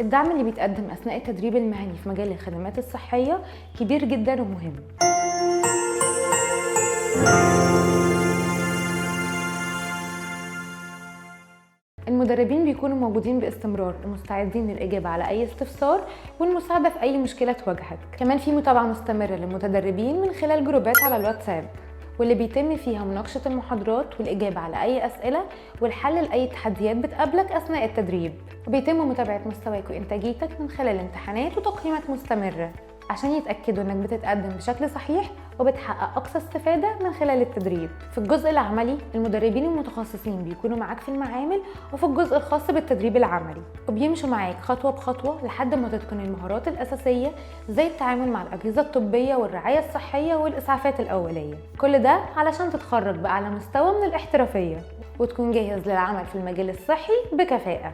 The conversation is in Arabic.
الدعم اللي بيتقدم أثناء التدريب المهني في مجال الخدمات الصحية كبير جدا ومهم. المدربين بيكونوا موجودين باستمرار ومستعدين للإجابة على أي استفسار والمساعدة في أي مشكلة تواجهك. كمان في متابعة مستمرة للمتدربين من خلال جروبات على الواتساب، واللي بيتم فيها مناقشة المحاضرات والإجابة على أي أسئلة والحل لأي تحديات بتقابلك أثناء التدريب. وبيتم متابعة مستواك وإنتاجيتك من خلال امتحانات وتقييمات مستمرة عشان يتأكدوا إنك بتتقدم بشكل صحيح وبتحقق أقصى استفادة من خلال التدريب. في الجزء العملي المدربين المتخصصين بيكونوا معاك في المعامل وفي الجزء الخاص بالتدريب العملي، وبيمشوا معاك خطوة بخطوة لحد ما تتقن المهارات الأساسية زي التعامل مع الأجهزة الطبية والرعاية الصحية والإسعافات الأولية. كل ده علشان تتخرج بأعلى مستوى من الاحترافية وتكون جاهز للعمل في المجال الصحي بكفاءة.